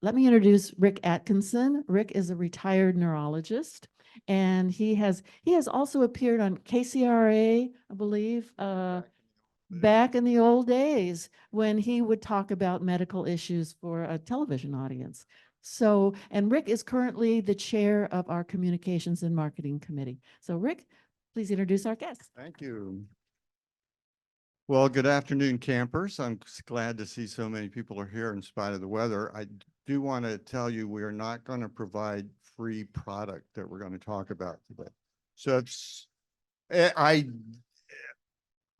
Let me introduce Rick Atkinson. Rick is a retired neurologist, and he has also appeared on KCRA, I believe, back in the old days when he would talk about medical issues for a television audience. So, and Rick is currently the chair of our communications and marketing committee. So Rick, please introduce our guest. Thank you. Well, good afternoon, campers. I'm glad to see so many people are here in spite of the weather. I do want to tell you we are not going to provide free product that we're going to talk about today. So it's,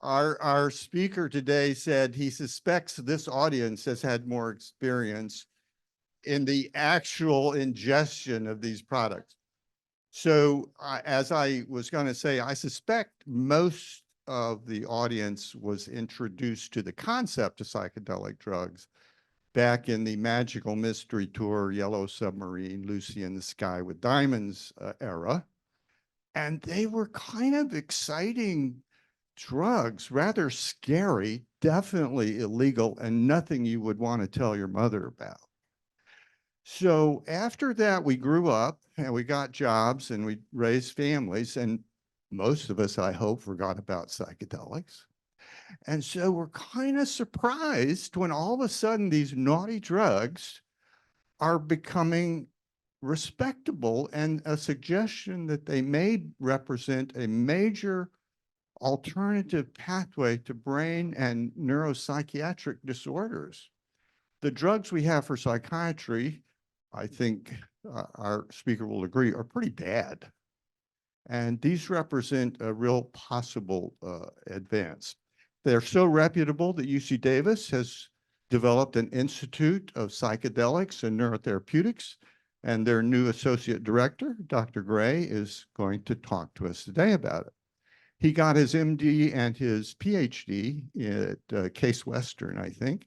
our speaker today said he suspects this audience has had more experience in the actual ingestion of these products. So as I was going to say, I suspect most of the audience was introduced to the concept of psychedelic drugs back in the Magical Mystery Tour, Yellow Submarine, Lucy in the Sky with Diamonds era. And they were kind of exciting drugs, rather scary, definitely illegal, and nothing you would want to tell your mother about. So after that, we grew up and we got jobs and we raised families, and most of us, I hope, forgot about psychedelics. And so we're kind of surprised when all of a sudden these naughty drugs are becoming respectable, and a suggestion that they may represent a major alternative pathway to brain and neuropsychiatric disorders. The drugs we have for psychiatry, I think our speaker will agree, are pretty bad. And these represent a real possible advance. They're so reputable that UC Davis has developed an Institute of Psychedelics and Neurotherapeutics, and their new associate director, Dr. Gray, is going to talk to us today about it. He got his MD and his PhD at Case Western, I think.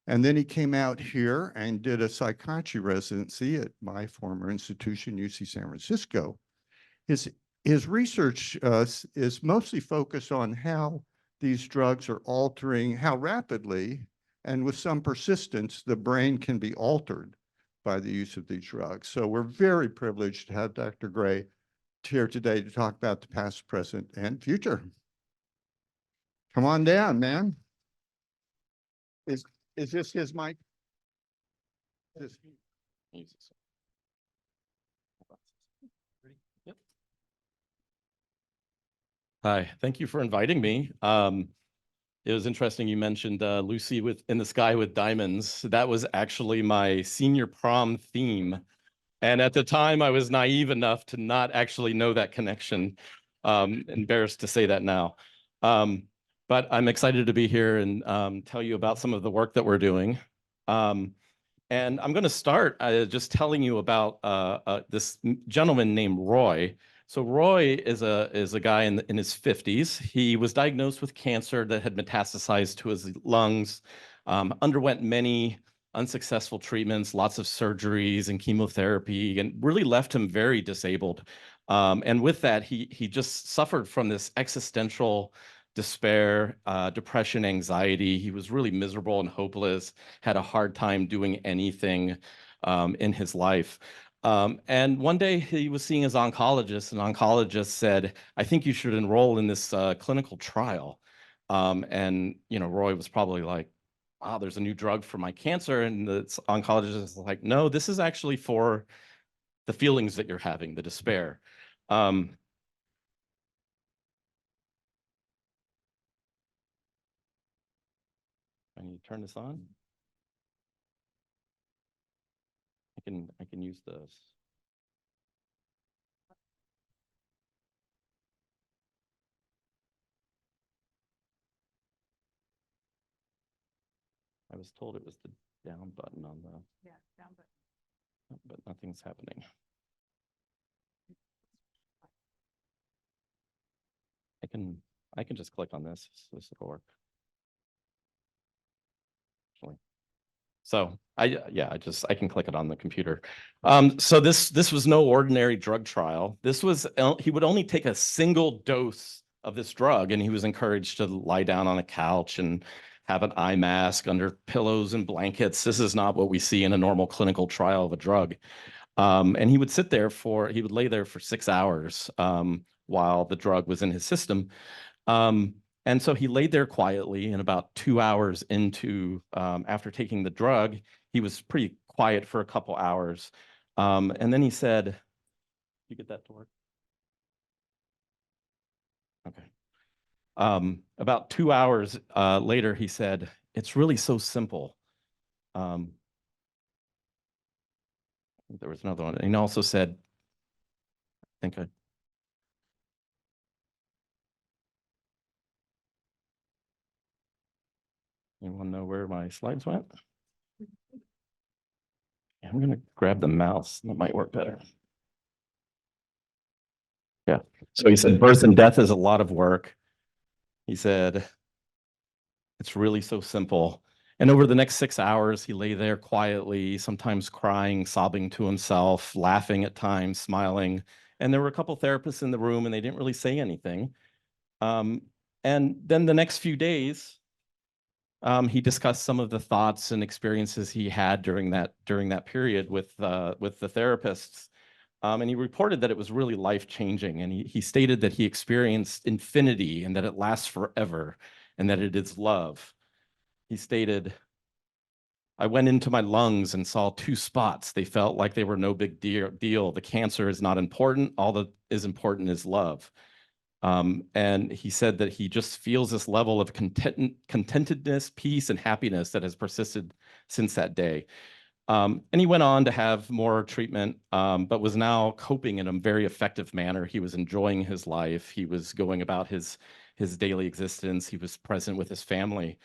And then he came out here and did a psychiatry residency at my former institution, UC San Francisco. His research is mostly focused on how these drugs are altering, how rapidly and with some persistence the brain can be altered by the use of these drugs. So we're very privileged to have Dr. Gray here today to talk about the past, present, and future. Come on down, man. Is this his mic? Yep. Hi, thank you for inviting me. It was interesting you mentioned Lucy in the Sky with Diamonds. That was actually my senior prom theme. And at the time, I was naive enough to not actually know that connection. Embarrassed to say that now. But I'm excited to be here and tell you about some of the work that we're doing. And I'm going to start just telling you about this gentleman named Roy. So Roy is a guy in his 50s. He was diagnosed with cancer that had metastasized to his lungs, underwent many unsuccessful treatments, lots of surgeries and chemotherapy, and really left him very disabled. And with that, he just suffered from this existential despair, depression, anxiety. He was really miserable and hopeless, had a hard time doing anything in his life. And one day he was seeing his oncologist, and oncologist said, I think you should enroll in this clinical trial. And, Roy was probably like, wow, there's a new drug for my cancer. And the oncologist is like, no, this is actually for the feelings that you're having, the despair. Can you turn this on? I can use this. I was told it was the down button on the. Yeah, down button. But nothing's happening. I can just click on this. This will work. Actually. So I can click it on the computer. So this was no ordinary drug trial. This was, he would only take a single dose of this drug, and he was encouraged to lie down on a couch and have an eye mask under pillows and blankets. This is not what we see in a normal clinical trial of a drug. And he would he would lay there for 6 hours while the drug was in his system. And so he laid there quietly, and about 2 hours into, after taking the drug, he was pretty quiet for a couple hours. And then he said, you get that to work? Okay. About 2 hours later, he said, it's really so simple. There was another one. And he also said, I think anyone know where my slides went? I'm going to grab the mouse. That might work better. Yeah. So he said, birth and death is a lot of work. He said, it's really so simple. And over the next 6 hours, he lay there quietly, sometimes crying, sobbing to himself, laughing at times, smiling. And there were a couple therapists in the room, and they didn't really say anything. And then the next few days, he discussed some of the thoughts and experiences he had during that period with the therapists. And he reported that it was really life-changing. And he stated that he experienced infinity and that it lasts forever and that it is love. He stated, I went into my lungs and saw 2 spots. They felt like they were no big deal. The cancer is not important. All that is important is love. And he said that he just feels this level of contentedness, peace, and happiness that has persisted since that day. And he went on to have more treatment, but was now coping in a very effective manner. He was enjoying his life. He was going about his daily existence. He was present with his family.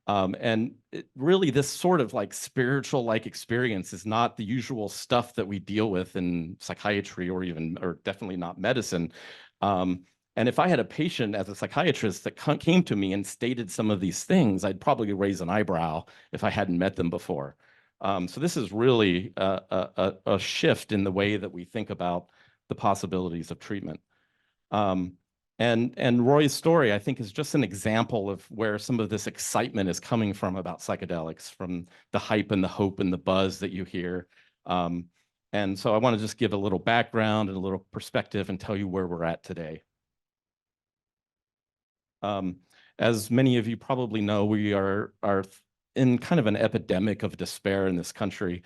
And really, this sort of like spiritual like experience is not the usual stuff that we deal with in psychiatry or definitely not medicine. And if I had a patient as a psychiatrist that came to me and stated some of these things, I'd probably raise an eyebrow if I hadn't met them before. So this is really a shift in the way that we think about the possibilities of treatment. And Roy's story, I think, is just an example of where some of this excitement is coming from about psychedelics, from the hype and the hope and the buzz that you hear. And so I want to just give a little background and a little perspective and tell you where we're at today. As many of you probably know, we are in kind of an epidemic of despair in this country.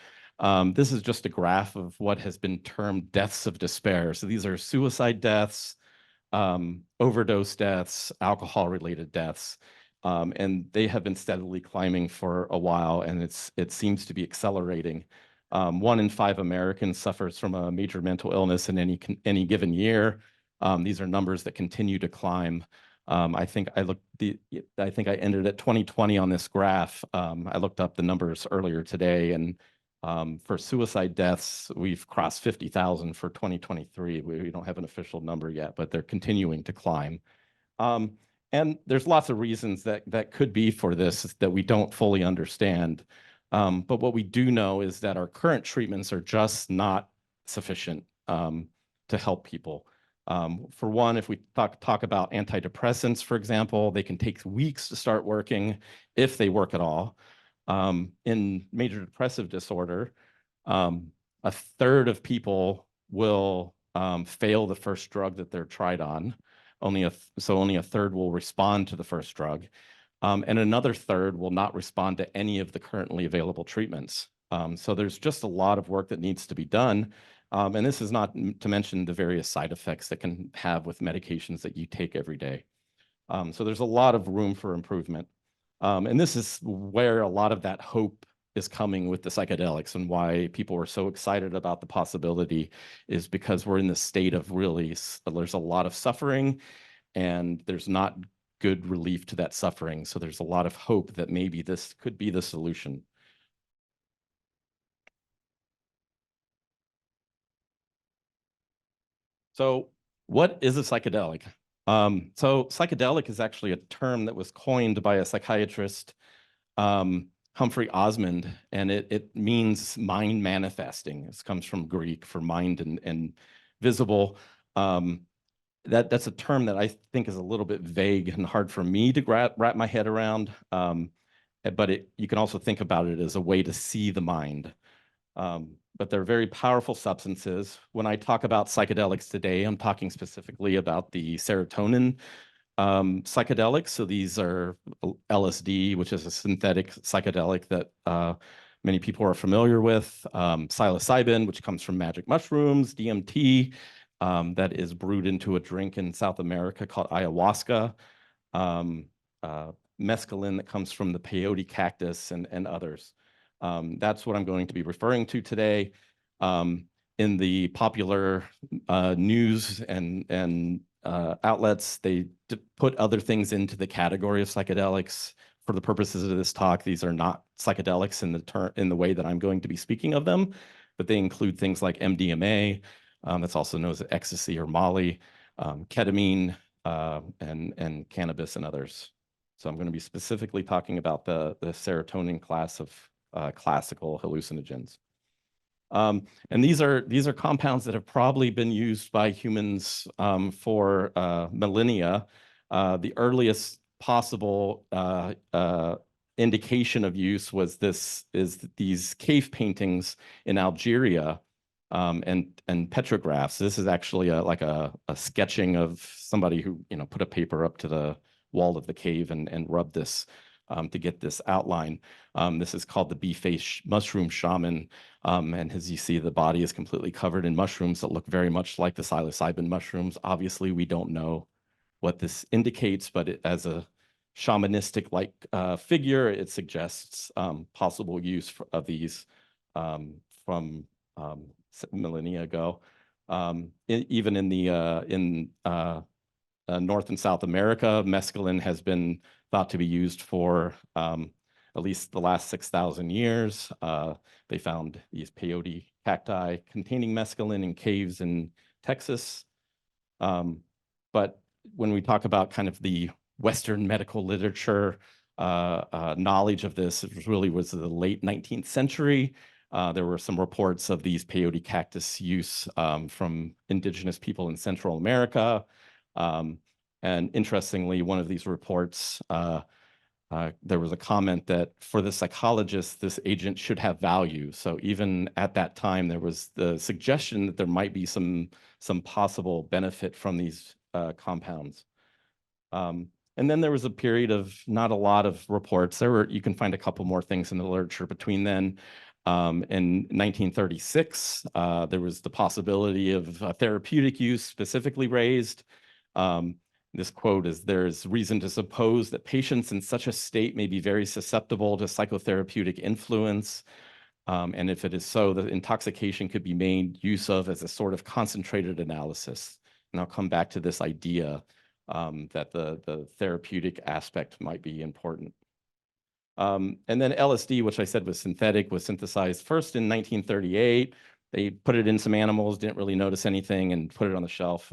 This is just a graph of what has been termed deaths of despair. So these are suicide deaths, overdose deaths, alcohol-related deaths, and they have been steadily climbing for a while, and it seems to be accelerating. 1 in 5 Americans suffers from a major mental illness in any given year. These are numbers that continue to climb. I think I ended at 2020 on this graph. I looked up the numbers earlier today, and for suicide deaths, we've crossed 50,000 for 2023. We don't have an official number yet, but they're continuing to climb. And there's lots of reasons that could be for this that we don't fully understand. But what we do know is that our current treatments are just not sufficient to help people. For one, if we talk about antidepressants, for example, they can take weeks to start working if they work at all. In major depressive disorder, 1/3 of people will fail the first drug that they're tried on. Only 1/3 will respond to the first drug. And another 1/3 will not respond to any of the currently available treatments. So there's just a lot of work that needs to be done. And this is not to mention the various side effects that can have with medications that you take every day. So there's a lot of room for improvement. And this is where a lot of that hope is coming with the psychedelics, and why people are so excited about the possibility is because we're in this state of there's a lot of suffering, and there's not good relief to that suffering. So there's a lot of hope that maybe this could be the solution. So what is a psychedelic? So psychedelic is actually a term that was coined by a psychiatrist, Humphrey Osmond, and it means mind manifesting. This comes from Greek for mind and visible. That's a term that I think is a little bit vague and hard for me to wrap my head around. but you can also think about it as a way to see the mind. But they're very powerful substances. When I talk about psychedelics today, I'm talking specifically about the serotonin psychedelics. So these are LSD, which is a synthetic psychedelic that many people are familiar with. Psilocybin, which comes from magic mushrooms. DMT, that is brewed into a drink in South America called ayahuasca. Mescaline that comes from the peyote cactus and others. That's what I'm going to be referring to today. In the popular news and outlets, they put other things into the category of psychedelics. For the purposes of this talk, these are not psychedelics in the way that I'm going to be speaking of them, but they include things like MDMA, that's also known as ecstasy or Molly, ketamine, and cannabis and others. So I'm going to be specifically talking about the serotonin class of classical hallucinogens. And these are compounds that have probably been used by humans for millennia. The earliest possible indication of use was these cave paintings in Algeria and petrographs. This is actually like a sketching of somebody who put a paper up to the wall of the cave and rubbed this to get this outline. This is called the bee-face mushroom shaman. And as you see, the body is completely covered in mushrooms that look very much like the psilocybin mushrooms. Obviously, we don't know what this indicates, but as a shamanistic-like figure, it suggests possible use of these from millennia ago. Even in North and South America, mescaline has been thought to be used for at least the last 6,000 years. They found these peyote cacti containing mescaline in caves in Texas. But when we talk about kind of the Western medical literature knowledge of this, it really was the late 19th century. There were some reports of these peyote cactus use from indigenous people in Central America. And interestingly, one of these reports, there was a comment that for the psychologist, this agent should have value. So even at that time, there was the suggestion that there might be some possible benefit from these compounds. And then there was a period of not a lot of reports. You can find a couple more things in the literature between then. In 1936, there was the possibility of therapeutic use specifically raised. This quote is, "There's reason to suppose that patients in such a state may be very susceptible to psychotherapeutic influence. And if it is so, the intoxication could be made use of as a sort of concentrated analysis." And I'll come back to this idea that the therapeutic aspect might be important. And then LSD, which I said was synthetic, was synthesized first in 1938. They put it in some animals, didn't really notice anything, and put it on the shelf.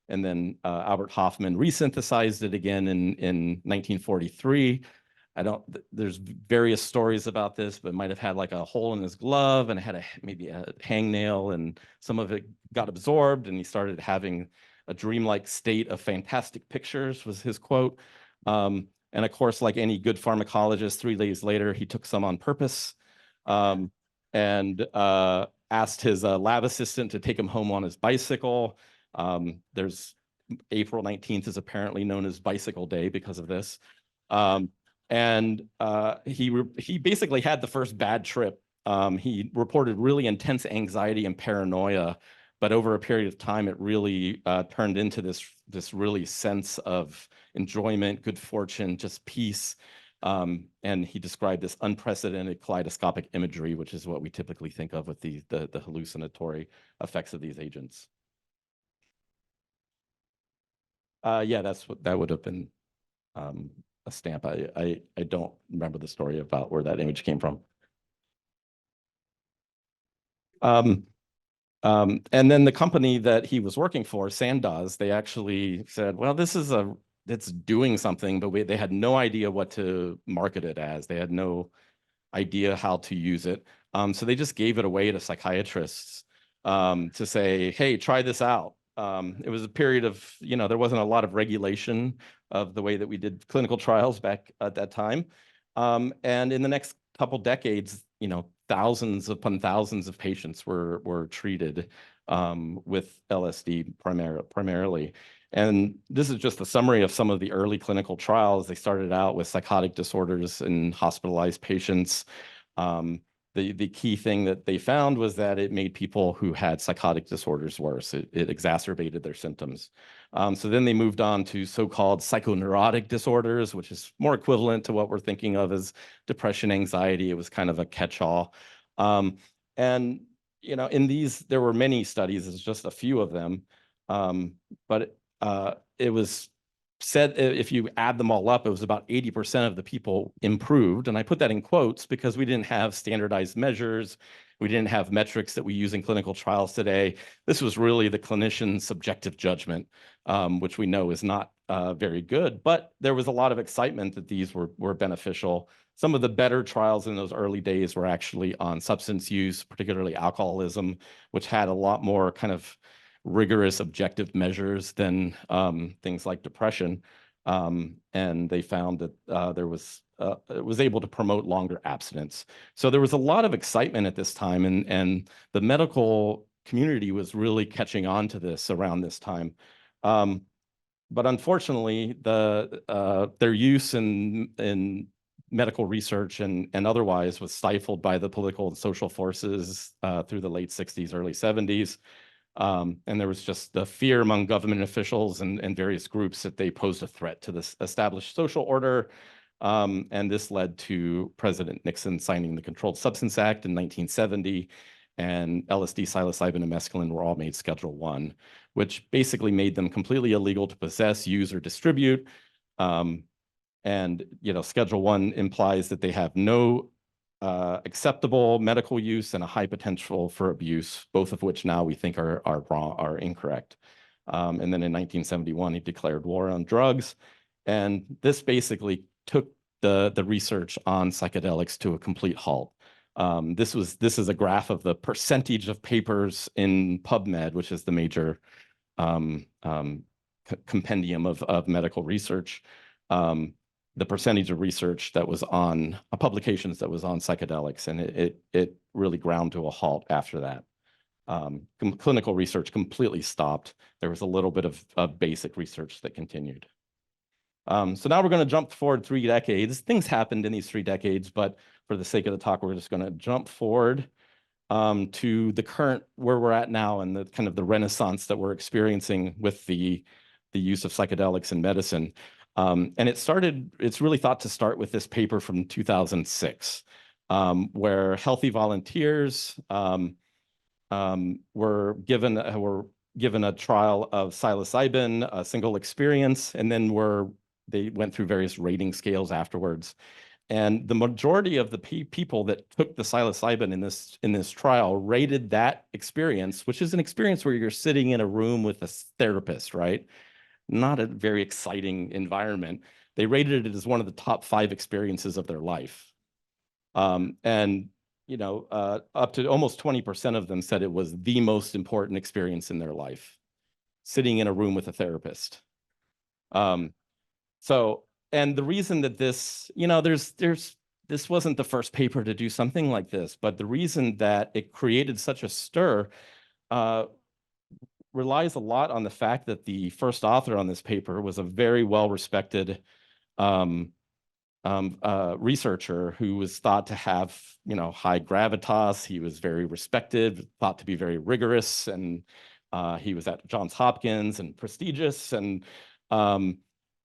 And then Albert Hofmann resynthesized it again in 1943. There's various stories about this, but it might have had like a hole in his glove and it had maybe a hangnail, and some of it got absorbed and he started having a dreamlike state of fantastic pictures, was his quote. And of course, like any good pharmacologist, 3 days later, he took some on purpose and asked his lab assistant to take him home on his bicycle. There's April 19th is apparently known as Bicycle Day because of this. And he basically had the first bad trip. He reported really intense anxiety and paranoia, but over a period of time, it really turned into this really sense of enjoyment, good fortune, just peace. And he described this unprecedented kaleidoscopic imagery, which is what we typically think of with the hallucinatory effects of these agents. Yeah, that would have been a stamp. I don't remember the story about where that image came from. And then the company that he was working for, Sandoz, they actually said, well, it's doing something, but they had no idea what to market it as. They had no idea how to use it. So they just gave it away to psychiatrists to say, hey, try this out. It was a period of, there wasn't a lot of regulation of the way that we did clinical trials back at that time. And in the next couple decades, thousands upon thousands of patients were treated with LSD primarily. And this is just a summary of some of the early clinical trials. They started out with psychotic disorders in hospitalized patients. The key thing that they found was that it made people who had psychotic disorders worse. It exacerbated their symptoms. So then they moved on to so-called psychoneurotic disorders, which is more equivalent to what we're thinking of as depression, anxiety. It was kind of a catch-all. And in these, there were many studies. It's just a few of them, but it was said if you add them all up, it was about 80% of the people improved. And I put that in quotes because we didn't have standardized measures. We didn't have metrics that we use in clinical trials today. This was really the clinician's subjective judgment, which we know is not very good. But there was a lot of excitement that these were beneficial. Some of the better trials in those early days were actually on substance use, particularly alcoholism, which had a lot more kind of rigorous objective measures than things like depression. And they found that it was able to promote longer abstinence. So there was a lot of excitement at this time, and the medical community was really catching on to this around this time. But unfortunately, their use in medical research and otherwise was stifled by the political and social forces through the late 60s, early 70s. And there was just the fear among government officials and various groups that they posed a threat to this established social order. And this led to President Nixon signing the Controlled Substance Act in 1970. And LSD, psilocybin, and mescaline were all made Schedule I, which basically made them completely illegal to possess, use, or distribute. And Schedule I implies that they have no acceptable medical use and a high potential for abuse, both of which now we think are wrong, are incorrect. And then in 1971, he declared war on drugs. And this basically took the research on psychedelics to a complete halt. This is a graph of the percentage of papers in PubMed, which is the major compendium of medical research. The percentage of research that was on publications that was on psychedelics, and it really ground to a halt after that. Clinical research completely stopped. There was a little bit of basic research that continued. So now we're going to jump forward 3 decades. Things happened in these 3 decades, but for the sake of the talk, we're just going to jump forward to the current, where we're at now, and the kind of the renaissance that we're experiencing with the use of psychedelics in medicine. And it's really thought to start with this paper from 2006, where healthy volunteers were given a trial of psilocybin, a single experience, and then they went through various rating scales afterwards. And the majority of the people that took the psilocybin in this trial rated that experience, which is an experience where you're sitting in a room with a therapist, right? Not a very exciting environment. They rated it as one of the top 5 experiences of their life. Up to almost 20% of them said it was the most important experience in their life, sitting in a room with a therapist. And the reason that this wasn't the first paper to do something like this, but the reason that it created such a stir relies a lot on the fact that the first author on this paper was a very well-respected researcher who was thought to have, high gravitas. He was very respected, thought to be very rigorous, and he was at Johns Hopkins and prestigious. And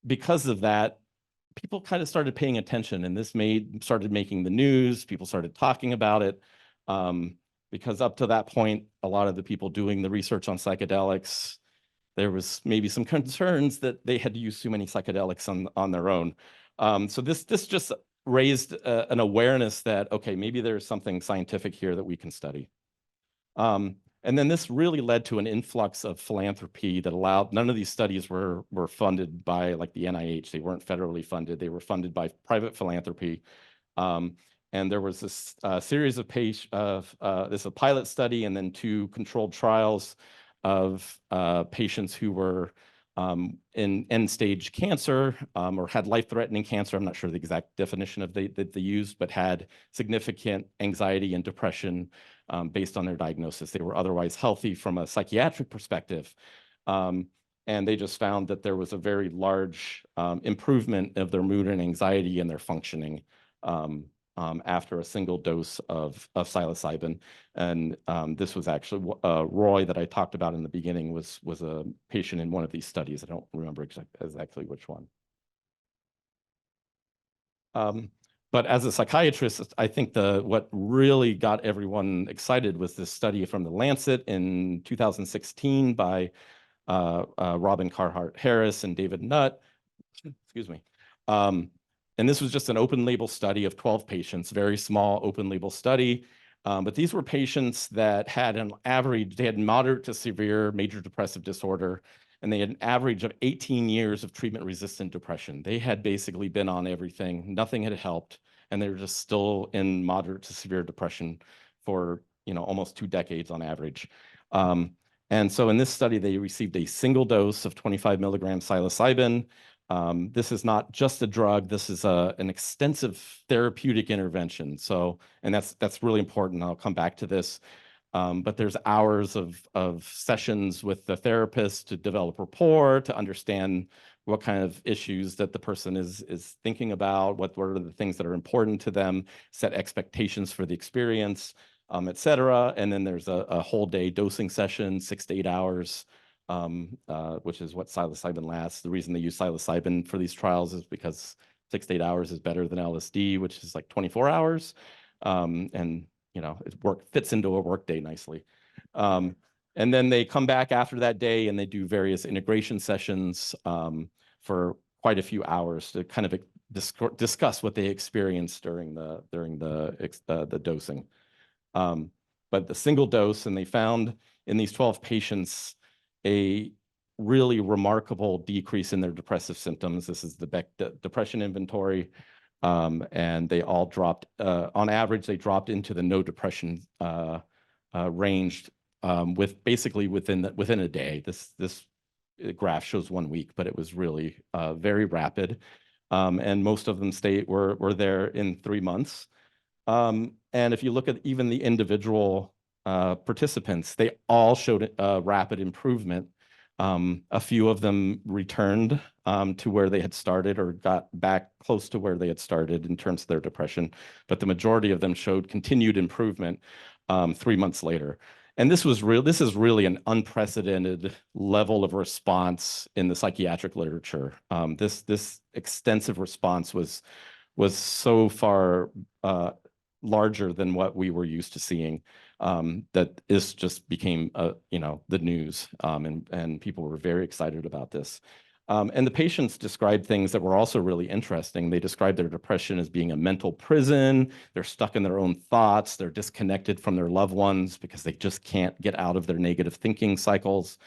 because of that, people kind of started paying attention, and this started making the news. People started talking about it. Because up to that point, a lot of the people doing the research on psychedelics, there was maybe some concerns that they had used too many psychedelics on their own. So this just raised an awareness that, okay, maybe there's something scientific here that we can study. And then this really led to an influx of philanthropy that allowed, none of these studies were funded by like the NIH. They weren't federally funded. They were funded by private philanthropy. And there was this series of this a pilot study and then 2 controlled trials of patients who were in end-stage cancer or had life-threatening cancer. I'm not sure the exact definition of that they used, but had significant anxiety and depression based on their diagnosis. They were otherwise healthy from a psychiatric perspective. And they just found that there was a very large improvement of their mood and anxiety and their functioning after a single dose of psilocybin. And this was actually Roy that I talked about in the beginning was a patient in one of these studies. I don't remember exactly which one. But as a psychiatrist, I think what really got everyone excited was this study from the Lancet in 2016 by Robin Carhart Harris and David Nutt. Excuse me. And this was just an open label study of 12 patients, very small open label study. But these were patients that had an average, they had moderate to severe major depressive disorder, and they had an average of 18 years of treatment-resistant depression. They had basically been on everything, nothing had helped, and they were just still in moderate to severe depression for, almost 2 decades on average. And so in this study, they received a single dose of 25 milligrams psilocybin. This is not just a drug. This is an extensive therapeutic intervention. So, and that's really important. I'll come back to this. But there's hours of sessions with the therapist to develop rapport, to understand what kind of issues that the person is thinking about, what are the things that are important to them, set expectations for the experience, et cetera. And then there's a whole day dosing session, 6 to 8 hours, which is what psilocybin lasts. The reason they use psilocybin for these trials is because 6 to 8 hours is better than LSD, which is like 24 hours. And it fits into a workday nicely. And then they come back after that day and they do various integration sessions for quite a few hours to kind of discuss what they experienced during the dosing. But the single dose, and they found in these 12 patients a really remarkable decrease in their depressive symptoms. This is the Beck Depression Inventory. And they all dropped, on average, they dropped into the no depression range with basically within a day. This graph shows 1 week, but it was really very rapid. And most of them were there in 3 months. And if you look at even the individual participants, they all showed rapid improvement. A few of them returned to where they had started or got back close to where they had started in terms of their depression, but the majority of them showed continued improvement 3 months later. And this is really an unprecedented level of response in the psychiatric literature. This extensive response was so far larger than what we were used to seeing, that this just became the news, and people were very excited about this. And the patients described things that were also really interesting. They described their depression as being a mental prison. They're stuck in their own thoughts. They're disconnected from their loved ones because they just can't get out of their negative thinking cycles.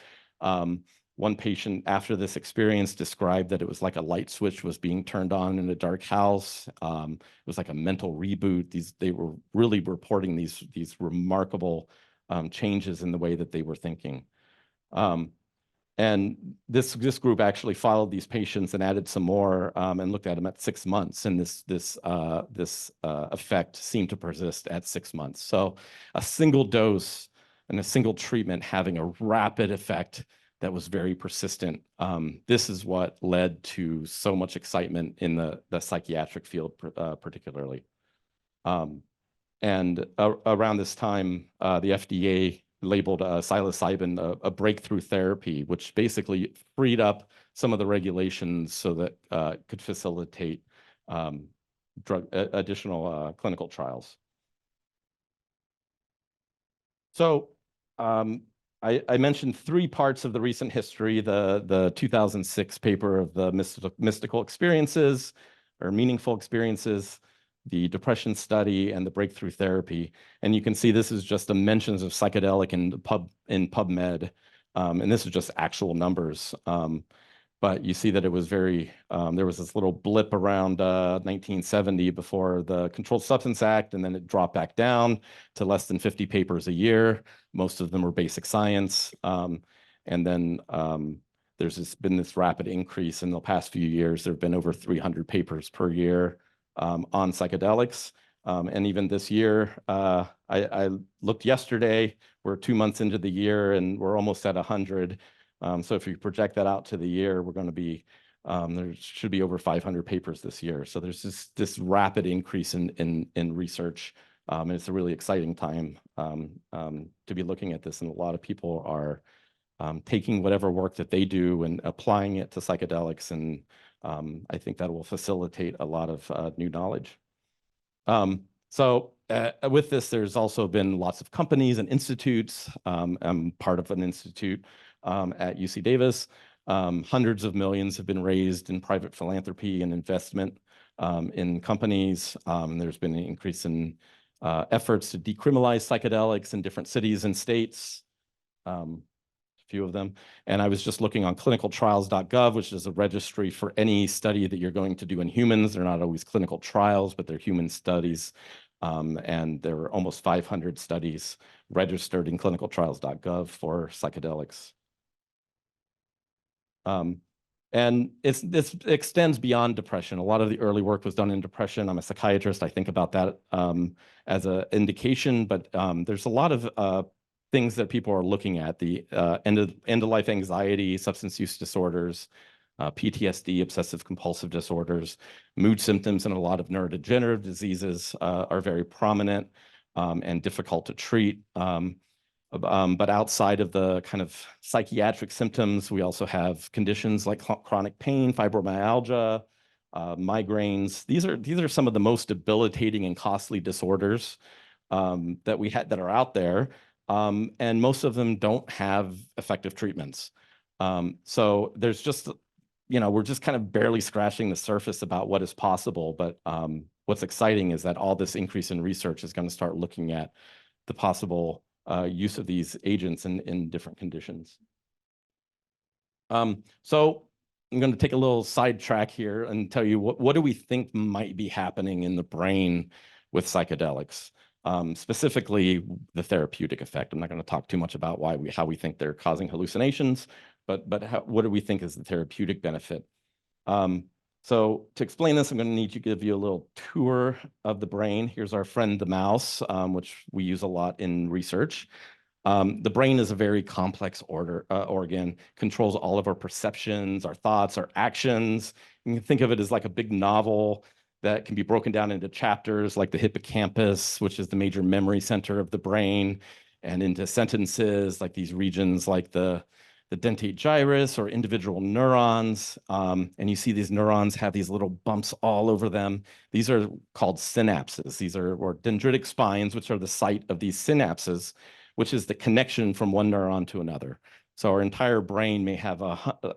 One patient after this experience described that it was like a light switch was being turned on in a dark house. It was like a mental reboot. They were really reporting these remarkable changes in the way that they were thinking. And this group actually followed these patients and added some more and looked at them at 6 months. And this effect seemed to persist at 6 months. So a single dose and a single treatment having a rapid effect that was very persistent. This is what led to so much excitement in the psychiatric field, particularly. And around this time, the FDA labeled psilocybin a breakthrough therapy, which basically freed up some of the regulations so that could facilitate additional clinical trials. So I mentioned 3 parts of the recent history: the 2006 paper of the mystical experiences or meaningful experiences, the depression study, and the breakthrough therapy. And you can see this is just the mentions of psychedelic in PubMed. And this is just actual numbers. But you see that it was there was this little blip around 1970 before the Controlled Substance Act, and then it dropped back down to less than 50 papers a year. Most of them were basic science. And then been this rapid increase in the past few years. There have been over 300 papers per year on psychedelics. And even this year, I looked yesterday, we're 2 months into the year and we're almost at 100. So if you project that out to the year, we're going to be, there should be over 500 papers this year. So there's this rapid increase in research. And it's a really exciting time to be looking at this. And a lot of people are taking whatever work that they do and applying it to psychedelics. And I think that will facilitate a lot of new knowledge. So with this, there's also been lots of companies and institutes. I'm part of an institute at UC Davis. Hundreds of millions have been raised in private philanthropy and investment in companies. There's been an increase in efforts to decriminalize psychedelics in different cities and states. A few of them. And I was just looking on clinicaltrials.gov, which is a registry for any study that you're going to do in humans. They're not always clinical trials, but they're human studies. And there are almost 500 studies registered in clinicaltrials.gov for psychedelics. And this extends beyond depression. A lot of the early work was done in depression. I'm a psychiatrist. I think about that as an indication, but there's a lot of things that people are looking at, the end-of-life anxiety, substance use disorders, PTSD, obsessive compulsive disorders, mood symptoms, and a lot of neurodegenerative diseases are very prominent and difficult to treat. But outside of the kind of psychiatric symptoms, we also have conditions like chronic pain, fibromyalgia, migraines. These are some of the most debilitating and costly disorders that are out there. And most of them don't have effective treatments. So there's just, we're just kind of barely scratching the surface about what is possible. But what's exciting is that all this increase in research is going to start looking at the possible use of these agents in different conditions. So I'm going to take a little sidetrack here and tell you what do we think might be happening in the brain with psychedelics. Specifically the therapeutic effect. I'm not going to talk too much about how we think they're causing hallucinations, but what do we think is the therapeutic benefit? So to explain this, I'm going to need to give you a little tour of the brain. Here's our friend the mouse, which we use a lot in research. The brain is a very complex organ, controls all of our perceptions, our thoughts, our actions. You can think of it as like a big novel that can be broken down into chapters like the hippocampus, which is the major memory center of the brain, and into sentences like these regions like the dentate gyrus or individual neurons. And you see these neurons have these little bumps all over them. These are called synapses. These are or dendritic spines, which are the site of these synapses, which is the connection from one neuron to another. So our entire brain may have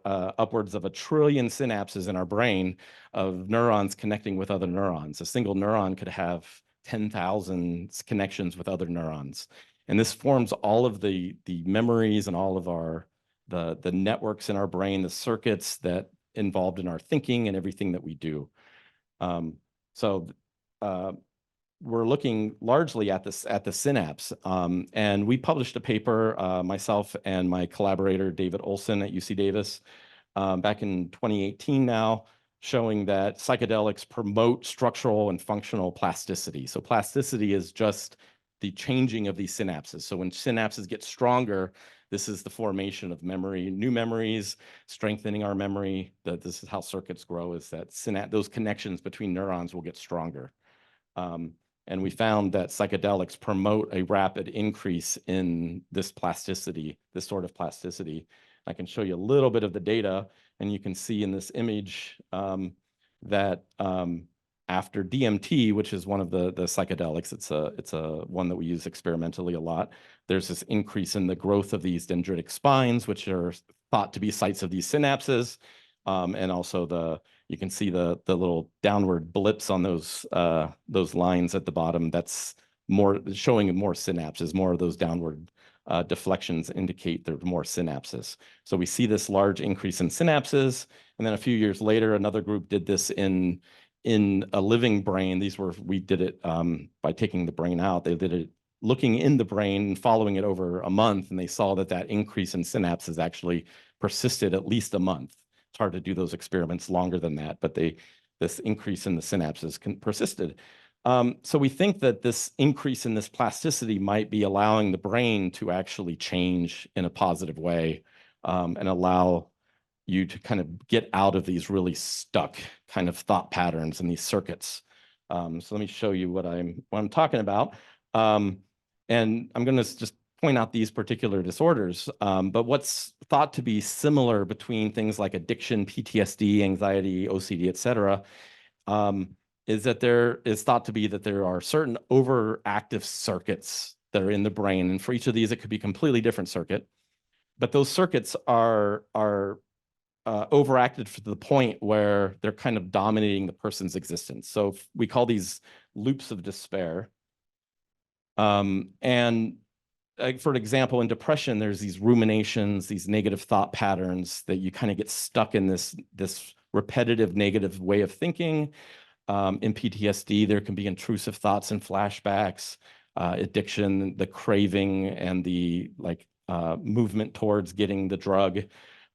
upwards of 1 trillion synapses in our brain of neurons connecting with other neurons. A single neuron could have 10,000 connections with other neurons. And this forms all of the memories and all of the networks in our brain, the circuits that involved in our thinking and everything that we do. We're looking largely at the synapse. And we published a paper, myself and my collaborator, David Olson at UC Davis, back in 2018 now, showing that psychedelics promote structural and functional plasticity. So plasticity is just the changing of these synapses. So when synapses get stronger, this is the formation of memory, new memories, strengthening our memory. This is how circuits grow, is that those connections between neurons will get stronger. And we found that psychedelics promote a rapid increase in this plasticity, this sort of plasticity. I can show you a little bit of the data, and you can see in this image that after DMT, which is one of the psychedelics, it's a one that we use experimentally a lot, there's this increase in the growth of these dendritic spines, which are thought to be sites of these synapses. And also you can see the little downward blips on those lines at the bottom. That's showing more synapses, more of those downward deflections indicate there's more synapses. So we see this large increase in synapses. And then a few years later, another group did this in a living brain. We did it by taking the brain out. They did it looking in the brain and following it over a month, and they saw that that increase in synapses actually persisted at least a month. It's hard to do those experiments longer than that, but this increase in the synapses persisted. So we think that this increase in this plasticity might be allowing the brain to actually change in a positive way, and allow you to kind of get out of these really stuck kind of thought patterns and these circuits. So let me show you what I'm talking about. And I'm going to just point out these particular disorders. But what's thought to be similar between things like addiction, PTSD, anxiety, OCD, et cetera, is that there is thought to be that there are certain overactive circuits that are in the brain. And for each of these, it could be a completely different circuit. But those circuits are overacted to the point where they're kind of dominating the person's existence. So we call these loops of despair. And for example, in depression, there's these ruminations, these negative thought patterns that you kind of get stuck in this repetitive negative way of thinking. In PTSD, there can be intrusive thoughts and flashbacks, addiction, the craving, and the movement towards getting the drug.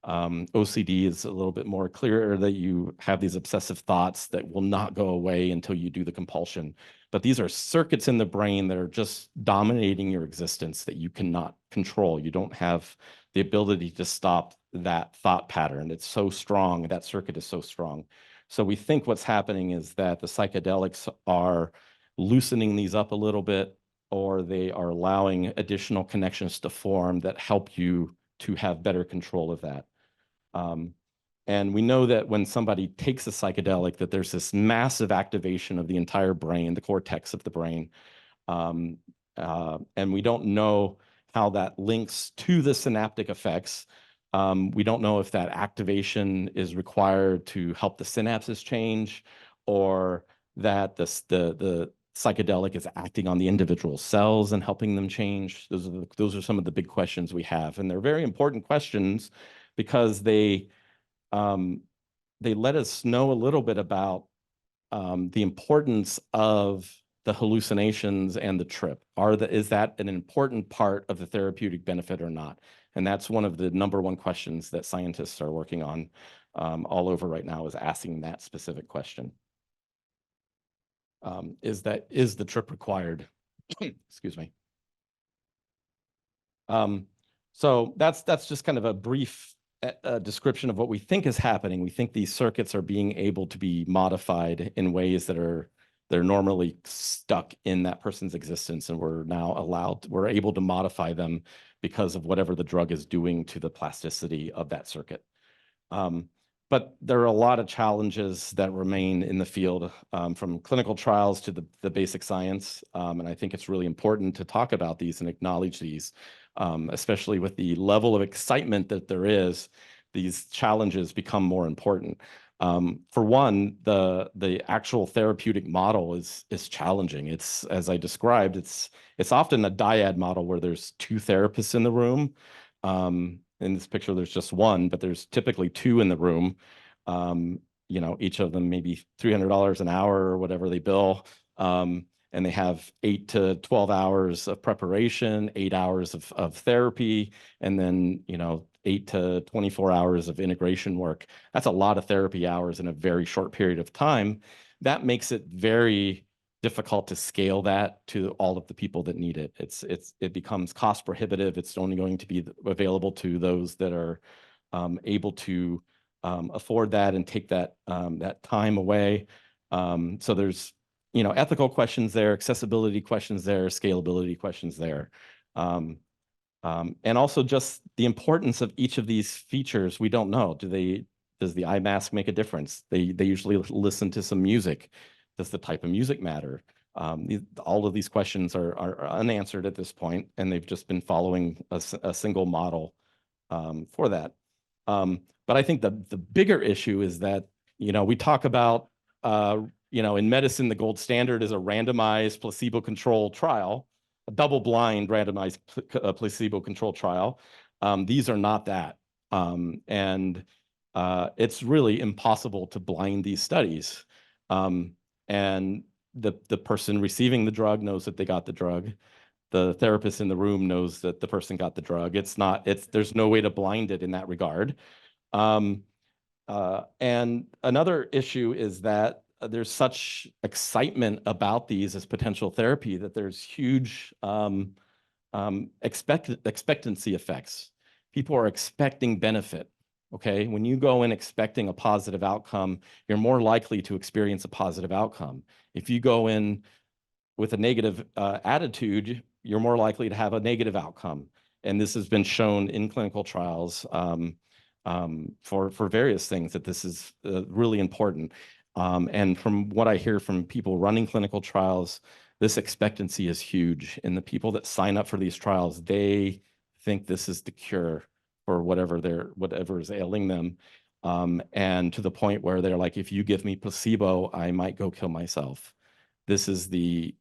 OCD is a little bit more clear that you have these obsessive thoughts that will not go away until you do the compulsion. But these are circuits in the brain that are just dominating your existence that you cannot control. You don't have the ability to stop that thought pattern. It's so strong. That circuit is so strong. So we think what's happening is that the psychedelics are loosening these up a little bit, or they are allowing additional connections to form that help you to have better control of that. And we know that when somebody takes a psychedelic, that there's this massive activation of the entire brain, the cortex of the brain. And we don't know how that links to the synaptic effects. We don't know if that activation is required to help the synapses change, or that the psychedelic is acting on the individual cells and helping them change. Those are some of the big questions we have. And they're very important questions because they let us know a little bit about the importance of the hallucinations and the trip. Is that an important part of the therapeutic benefit or not? And that's one of the #1 questions that scientists are working on all over right now, is asking that specific question. Is the trip required? Excuse me. So that's just kind of a brief description of what we think is happening. We think these circuits are being able to be modified in ways that they're normally stuck in that person's existence, and we're able to modify them because of whatever the drug is doing to the plasticity of that circuit. But there are a lot of challenges that remain in the field, from clinical trials to the basic science. And I think it's really important to talk about these and acknowledge these, especially with the level of excitement that there is. These challenges become more important. For one, the actual therapeutic model is challenging. It's, as I described, it's often a dyad model where there's 2 therapists in the room. In this picture, there's just one, but there's typically 2 in the room. Each of them maybe $300 an hour or whatever they bill. And they have 8 to 12 hours of preparation, 8 hours of therapy, and then 8 to 24 hours of integration work. That's a lot of therapy hours in a very short period of time. That makes it very difficult to scale that to all of the people that need it. It becomes cost prohibitive. It's only going to be available to those that are able to afford that and take that time away. So there's ethical questions there, accessibility questions there, scalability questions there. And also just the importance of each of these features. We don't know. Does the eye mask make a difference? They usually listen to some music. Does the type of music matter? All of these questions are unanswered at this point, and they've just been following a single model for that. But I think the bigger issue is that, we talk about, in medicine, the gold standard is a randomized placebo-controlled trial, a double-blind randomized placebo-controlled trial. These are not that. And it's really impossible to blind these studies. And the person receiving the drug knows that they got the drug. the therapist in the room knows that the person got the drug. There's no way to blind it in that regard. And another issue is that there's such excitement about these as potential therapy that there's huge expectancy effects. People are expecting benefit. Okay, when you go in expecting a positive outcome, you're more likely to experience a positive outcome. If you go in with a negative attitude, you're more likely to have a negative outcome. And this has been shown in clinical trials for various things that this is really important. And from what I hear from people running clinical trials, this expectancy is huge. And the people that sign up for these trials, they think this is the cure for whatever is ailing them. And to the point where they're like, if you give me placebo, I might go kill myself. This is the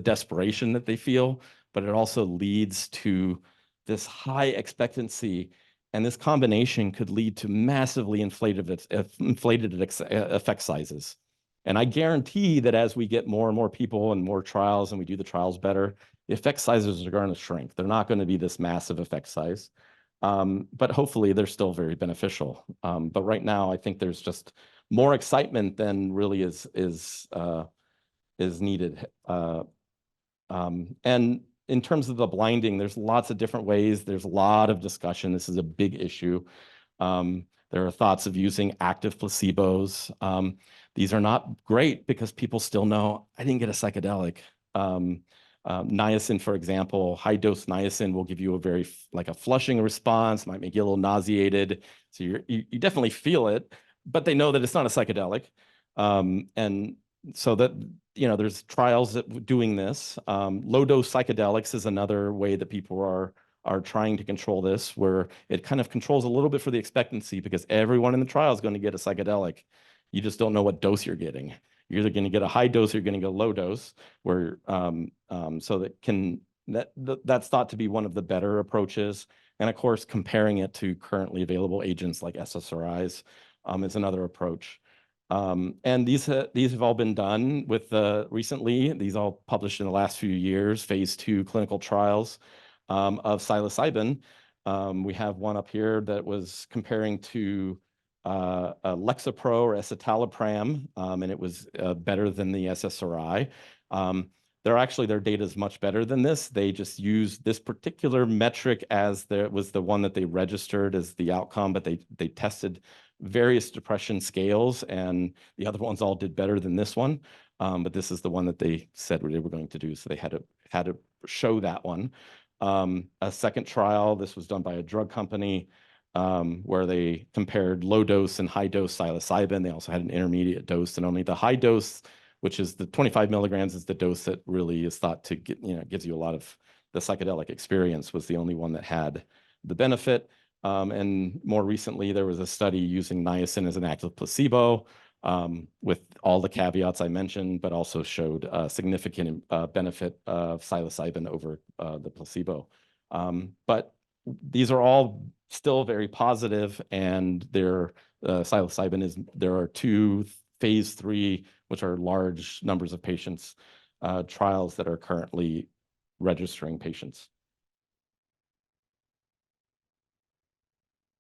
desperation that they feel, but it also leads to this high expectancy. And this combination could lead to massively inflated effect sizes. And I guarantee that as we get more and more people and more trials and we do the trials better, the effect sizes are going to shrink. They're not going to be this massive effect size. But hopefully they're still very beneficial. But right now, I think there's just more excitement than really is needed. And in terms of the blinding, there's lots of different ways. There's a lot of discussion. This is a big issue. There are thoughts of using active placebos. These are not great because people still know, I didn't get a psychedelic. Niacin, for example, high dose niacin will give you a flushing response, might make you a little nauseated. So you definitely feel it, but they know that it's not a psychedelic. And so that, there's trials that doing this. Low dose psychedelics is another way that people are trying to control this, where it kind of controls a little bit for the expectancy because everyone in the trial is going to get a psychedelic. You just don't know what dose you're getting. You're either going to get a high dose or you're going to get a low dose, where so that's thought to be one of the better approaches. And of course, comparing it to currently available agents like SSRIs is another approach. And these have all been done with recently. These all published in the last few years, phase 2 clinical trials of psilocybin. We have one up here that was comparing to Lexapro or escitalopram, and it was better than the SSRI. Their data is much better than this. They just used this particular metric as was the one that they registered as the outcome, but they tested various depression scales, and the other ones all did better than this one. But this is the one that they said they were going to do, so they had to show that one. A second trial, this was done by a drug company, where they compared low dose and high dose psilocybin. They also had an intermediate dose, and only the high dose, which is the 25 milligrams, is the dose that really is thought to gives you a lot of the psychedelic experience, was the only one that had the benefit. And more recently, there was a study using niacin as an active placebo, with all the caveats I mentioned, but also showed a significant benefit of psilocybin over the placebo. But these are all still very positive, and psilocybin there are 2 phase 3, which are large numbers of patients, trials that are currently registering patients.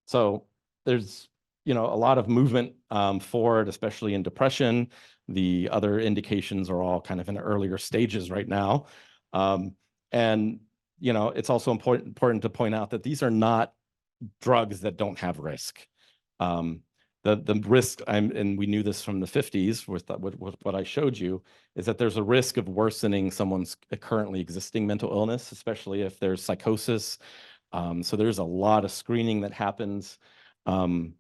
So there's a lot of movement for it, especially in depression. The other indications are all kind of in the earlier stages right now. And it's also important to point out that these are not drugs that don't have risk. The risk, and we knew this from the 50s with what I showed you, is that there's a risk of worsening someone's currently existing mental illness, especially if there's psychosis. So there's a lot of screening that happens prior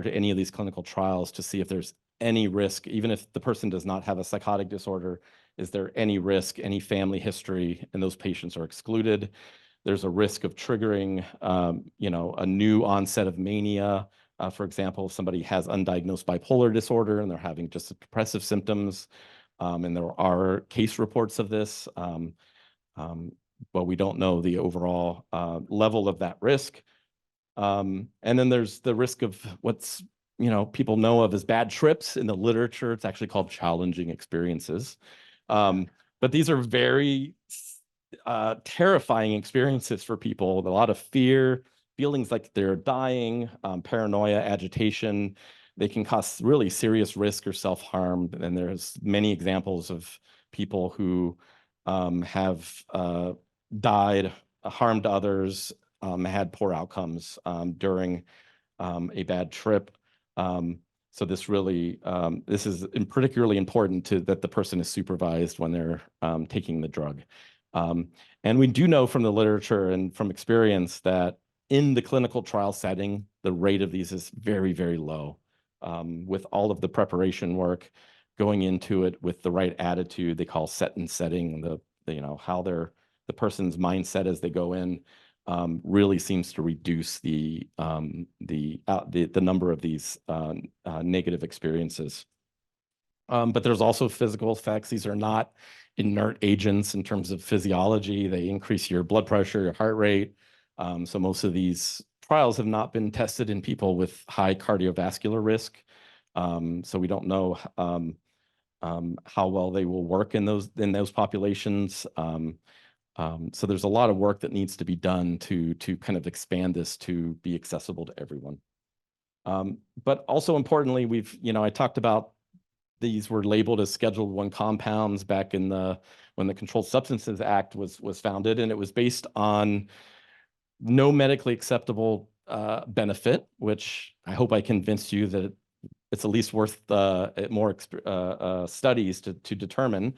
to any of these clinical trials to see if there's any risk, even if the person does not have a psychotic disorder. Is there any risk, any family history, and those patients are excluded. There's a risk of triggering, a new onset of mania. For example, if somebody has undiagnosed bipolar disorder and they're having just depressive symptoms, and there are case reports of this, but we don't know the overall level of that risk. And then there's the risk of what's, people know of as bad trips in the literature. It's actually called challenging experiences. But these are very terrifying experiences for people. A lot of fear, feelings like they're dying, paranoia, agitation. They can cause really serious risk or self-harm. And there's many examples of people who have died, harmed others, had poor outcomes during a bad trip. So this really, this is particularly important that the person is supervised when they're taking the drug. And we do know from the literature and from experience that in the clinical trial setting, the rate of these is very, very low. With all of the preparation work going into it with the right attitude, they call set and setting, how the person's mindset as they go in, really seems to reduce the number of these negative experiences. But there's also physical effects. These are not inert agents in terms of physiology. They increase your blood pressure, your heart rate. So most of these trials have not been tested in people with high cardiovascular risk. So we don't know how well they will work in those populations. So there's a lot of work that needs to be done to kind of expand this to be accessible to everyone. But also importantly, I talked about these were labeled as Schedule 1 compounds back when the Controlled Substances Act was founded, and it was based on no medically acceptable benefit, which I hope I convinced you that it's at least worth more studies to determine.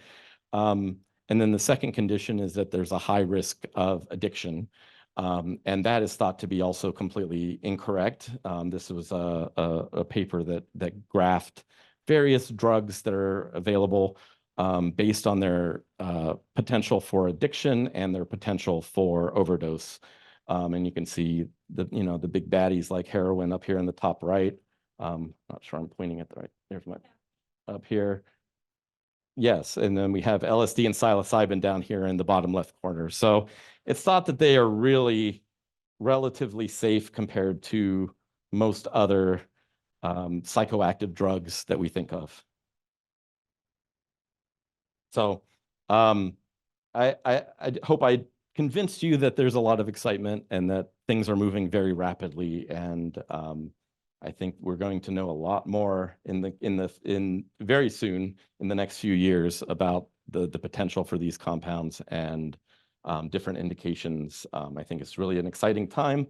And then the second condition is that there's a high risk of addiction. And that is thought to be also completely incorrect. This was a paper that graphed various drugs that are available based on their potential for addiction and their potential for overdose. And you can see the big baddies like heroin up here in the top right. Not sure I'm pointing at the right. There's my up here. Yes, and then we have LSD and psilocybin down here in the bottom left corner. So it's thought that they are really relatively safe compared to most other psychoactive drugs that we think of. So I hope I convinced you that there's a lot of excitement and that things are moving very rapidly, and I think we're going to know a lot more very soon in the next few years about the potential for these compounds and different indications. I think it's really an exciting time.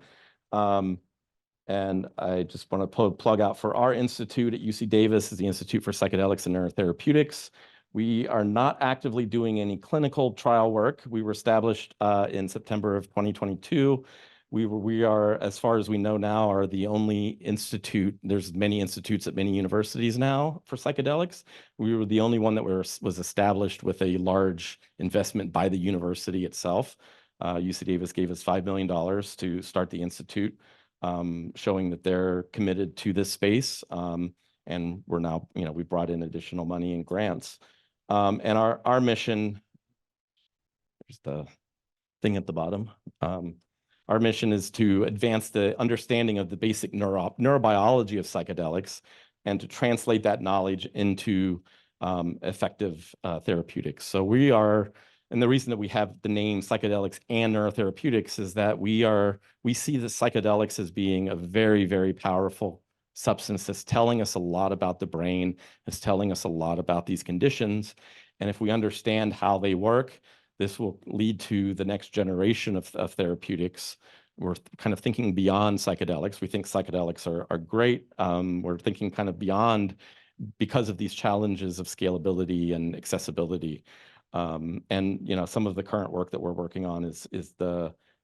And I just want to plug out for our institute at UC Davis, is the Institute for Psychedelics and Neurotherapeutics. We are not actively doing any clinical trial work. We were established in September of 2022. We are, as far as we know now, are the only institute. There's many institutes at many universities now for psychedelics. We were the only one that was established with a large investment by the university itself. UC Davis gave us $5 million to start the institute, showing that they're committed to this space. And we're now, we brought in additional money and grants. And our mission, there's the thing at the bottom. Our mission is to advance the understanding of the basic neurobiology of psychedelics and to translate that knowledge into effective therapeutics. So and the reason that we have the name psychedelics and neurotherapeutics is that we see the psychedelics as being a very, very powerful substance that's telling us a lot about the brain, is telling us a lot about these conditions. And if we understand how they work, this will lead to the next generation of therapeutics. We're kind of thinking beyond psychedelics. We think psychedelics are great. We're thinking kind of beyond because of these challenges of scalability and accessibility. And some of the current work that we're working on is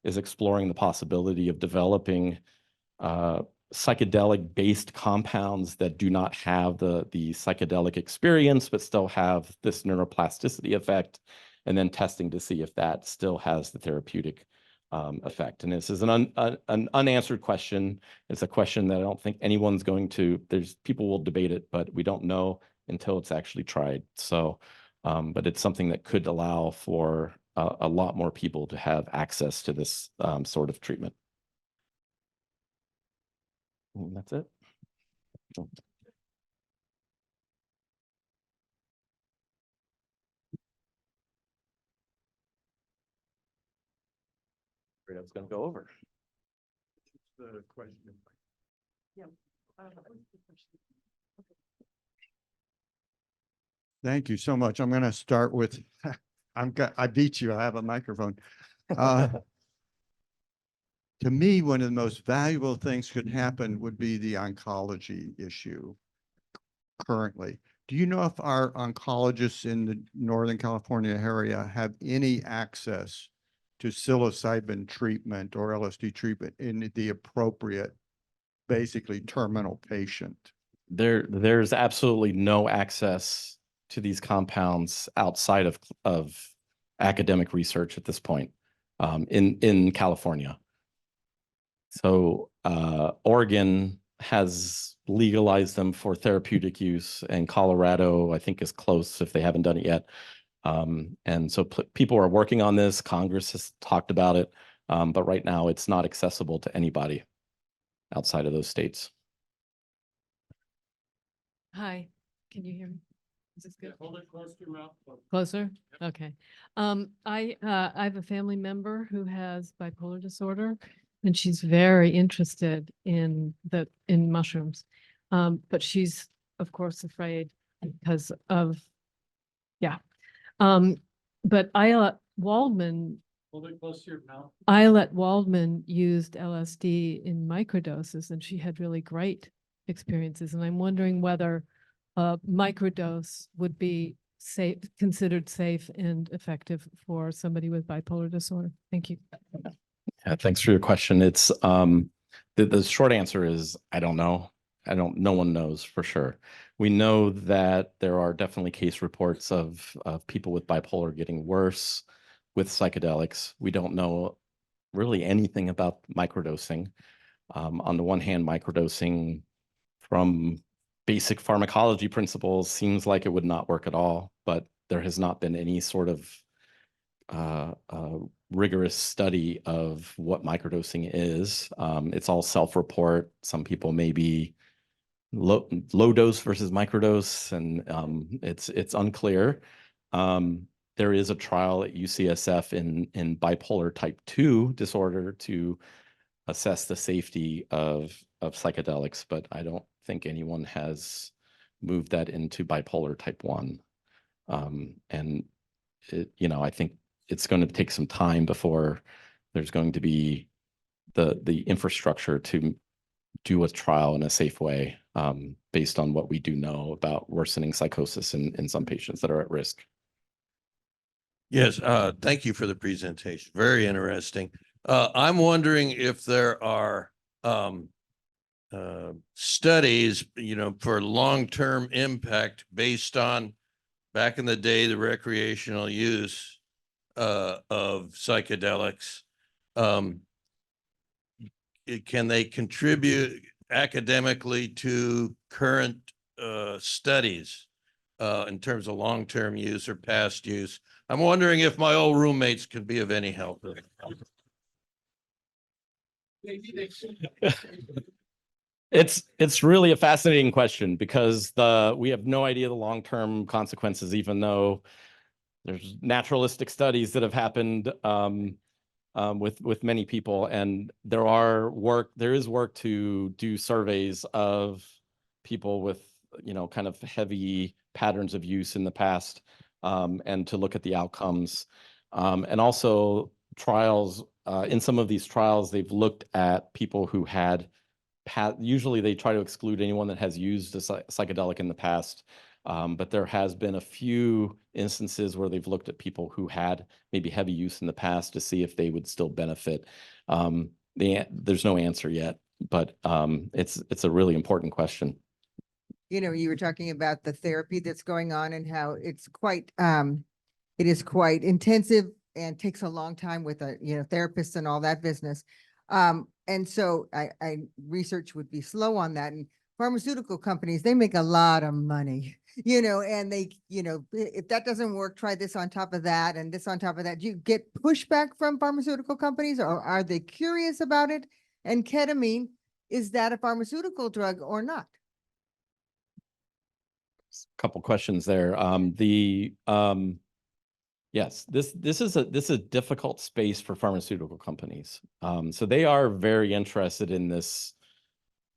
exploring the possibility of developing psychedelic-based compounds that do not have the psychedelic experience, but still have this neuroplasticity effect, and then testing to see if that still has the therapeutic effect. And this is an unanswered question. It's a question that I don't think anyone's people will debate it, but we don't know until it's actually tried. So, but it's something that could allow for a lot more people to have access to this sort of treatment. And that's it. was going to go over. The question. Thank you so much. I'm going to start with, I beat you. I have a microphone. To me, one of the most valuable things could happen would be the oncology issue currently. Do you know if our oncologists in the Northern California area have any access to psilocybin treatment or LSD treatment in the appropriate, basically terminal patient? There's absolutely no access to these compounds outside of academic research at this point, in California. So Oregon has legalized them for therapeutic use, and Colorado, I think, is close if they haven't done it yet. And so people are working on this. Congress has talked about it, but right now it's not accessible to anybody outside of those states. Hi, can you hear me? Is this good? Hold it close to your mouth. Closer? Okay. I have a family member who has bipolar disorder, and she's very interested in mushrooms. But she's, of course, afraid because of, yeah. But Waldman Hold it close to your mouth. Waldman used LSD in microdoses, and she had really great experiences. And I'm wondering whether a microdose would be considered safe and effective for somebody with bipolar disorder. Thank you. Yeah, thanks for your question. It's the short answer is I don't know. No one knows for sure. We know that there are definitely case reports of people with bipolar getting worse with psychedelics. We don't know really anything about microdosing. On the one hand, microdosing from basic pharmacology principles seems like it would not work at all, but there has not been any sort of rigorous study of what microdosing is. It's all self-report. Some people may be low dose versus microdose, and it's unclear. There is a trial at UCSF in bipolar type 2 disorder to assess the safety of psychedelics, but I don't think anyone has moved that into bipolar type 1. And I think it's going to take some time before there's going to be the infrastructure to do a trial in a safe way, based on what we do know about worsening psychosis in some patients that are at risk. Yes, thank you for the presentation. Very interesting. I'm wondering if there are studies, for long-term impact based on back in the day, the recreational use of psychedelics. Can they contribute academically to current studies in terms of long-term use or past use? I'm wondering if my old roommates could be of any help. It's really a fascinating question because we have no idea the long-term consequences, even though there's naturalistic studies that have happened with many people, and there is work to do surveys of people with kind of heavy patterns of use in the past, and to look at the outcomes, and also trials. In some of these trials, they've looked at people who had usually they try to exclude anyone that has used a psychedelic in the past. But there has been a few instances where they've looked at people who had maybe heavy use in the past to see if they would still benefit. There's no answer yet, but it's a really important question. You were talking about the therapy that's going on and how it is quite intensive and takes a long time with therapists and all that business. And so I research would be slow on that. And pharmaceutical companies, they make a lot of money, and they, if that doesn't work, try this on top of that and this on top of that. Do you get pushback from pharmaceutical companies, or are they curious about it? And ketamine, is that a pharmaceutical drug or not? A couple questions there. Yes, this is a difficult space for pharmaceutical companies. So they are very interested in this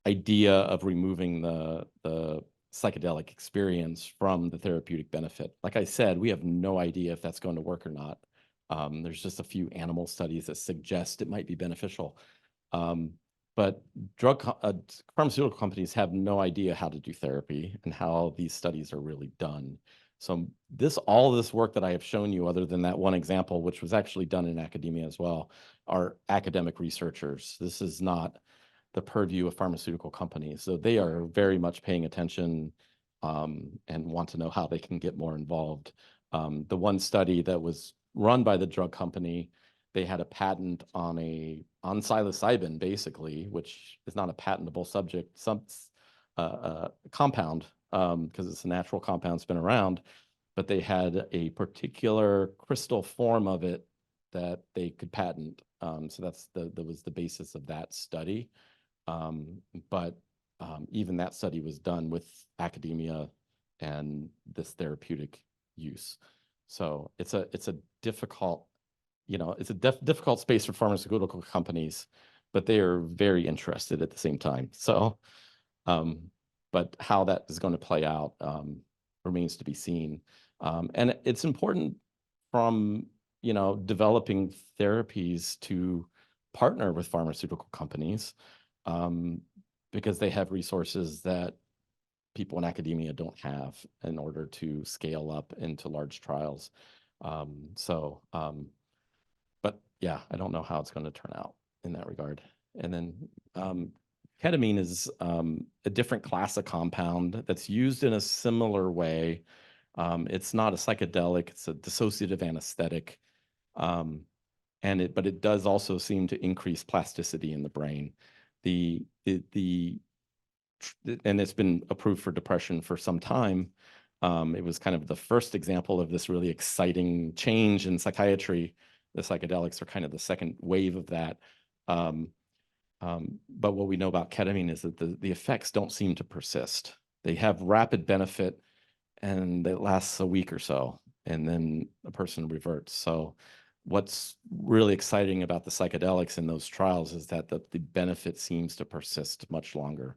idea of removing the psychedelic experience from the therapeutic benefit. Like I said, we have no idea if that's going to work or not. There's just a few animal studies that suggest it might be beneficial. But pharmaceutical companies have no idea how to do therapy and how these studies are really done. So all this work that I have shown you, other than that one example, which was actually done in academia as well, are academic researchers. This is not the purview of pharmaceutical companies. So they are very much paying attention and want to know how they can get more involved. The one study that was run by the drug company, they had a patent on psilocybin, basically, which is not a patentable compound because it's a natural compound, it's been around, but they had a particular crystal form of it that they could patent. So that was the basis of that study. But even that study was done with academia and this therapeutic use. So it's a difficult, it's a difficult space for pharmaceutical companies, but they are very interested at the same time. So, but how that is going to play out remains to be seen. And it's important from, developing therapies to partner with pharmaceutical companies because they have resources that people in academia don't have in order to scale up into large trials. But yeah, I don't know how it's going to turn out in that regard. And then ketamine is a different class of compound that's used in a similar way. It's not a psychedelic, it's a dissociative anesthetic. But it does also seem to increase plasticity in the brain. And it's been approved for depression for some time. It was kind of the first example of this really exciting change in psychiatry. The psychedelics are kind of the second wave of that. But what we know about ketamine is that the effects don't seem to persist. They have rapid benefit and it lasts a week or so, and then a person reverts. So what's really exciting about the psychedelics in those trials is that the benefit seems to persist much longer.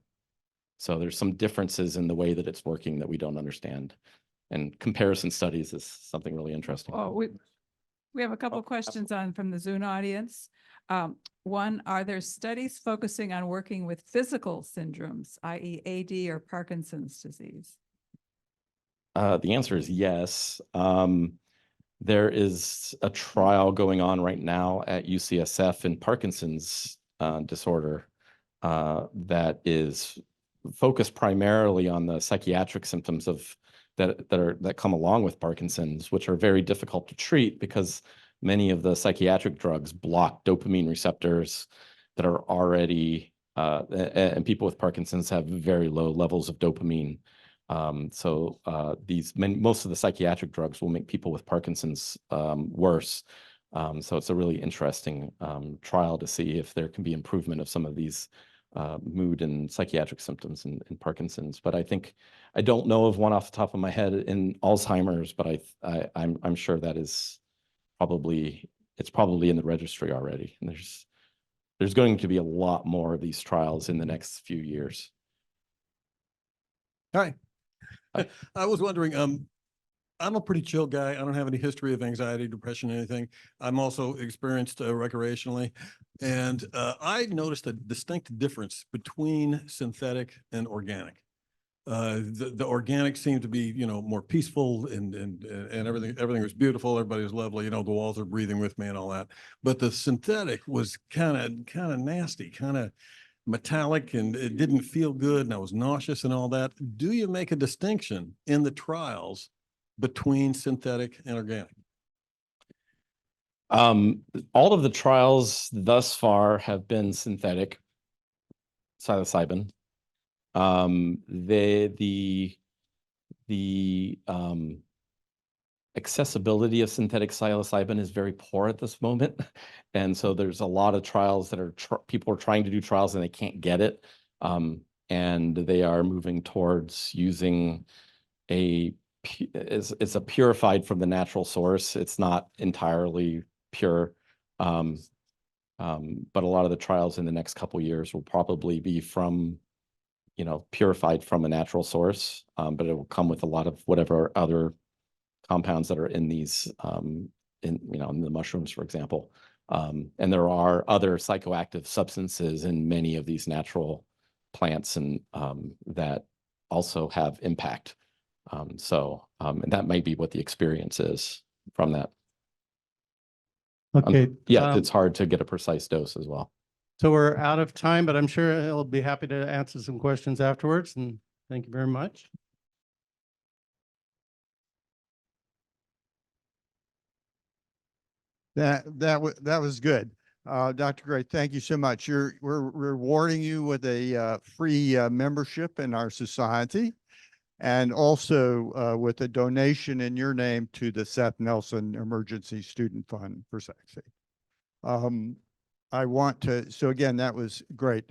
So there's some differences in the way that it's working that we don't understand. And comparison studies is something really interesting. Oh, we have a couple questions from the Zoom audience. One, are there studies focusing on working with physical syndromes, i.e. AD or Parkinson's disease? The answer is yes. There is a trial going on right now at UCSF in Parkinson's disorder that is focused primarily on the psychiatric symptoms that come along with Parkinson's, which are very difficult to treat because many of the psychiatric drugs block dopamine receptors that are already, and people with Parkinson's have very low levels of dopamine. So most of the psychiatric drugs will make people with Parkinson's worse. So it's a really interesting trial to see if there can be improvement of some of these mood and psychiatric symptoms in Parkinson's. But I don't know of one off the top of my head in Alzheimer's, but I'm sure that it's probably in the registry already. And there's going to be a lot more of these trials in the next few years. Hi. I was wondering, I'm a pretty chill guy. I don't have any history of anxiety, depression, anything. I'm also experienced recreationally. And I noticed a distinct difference between synthetic and organic. The organic seemed to be, more peaceful and everything was beautiful. Everybody was lovely. The walls are breathing with me and all that. But the synthetic was kind of nasty, kind of metallic, and it didn't feel good. And I was nauseous and all that. Do you make a distinction in the trials between synthetic and organic? All of the trials thus far have been synthetic psilocybin. The accessibility of synthetic psilocybin is very poor at this moment. And so there's a lot of trials that people are trying to do trials and they can't get it. And they are moving towards using a is a purified from the natural source. It's not entirely pure. But a lot of the trials in the next couple years will probably be from, purified from a natural source, but it will come with a lot of whatever other compounds that are in these, in the mushrooms, for example. And there are other psychoactive substances in many of these natural plants and that also have impact. And that might be what the experience is from that. Okay. Yeah, it's hard to get a precise dose as well. So we're out of time, but I'm sure he'll be happy to answer some questions afterwards, and thank you very much. That was good. Dr. Gray, thank you so much. We're rewarding you with a free membership in our society, and also with a donation in your name to the Seth Nelson Emergency Student Fund for Sexy. I want to, so again, that was great.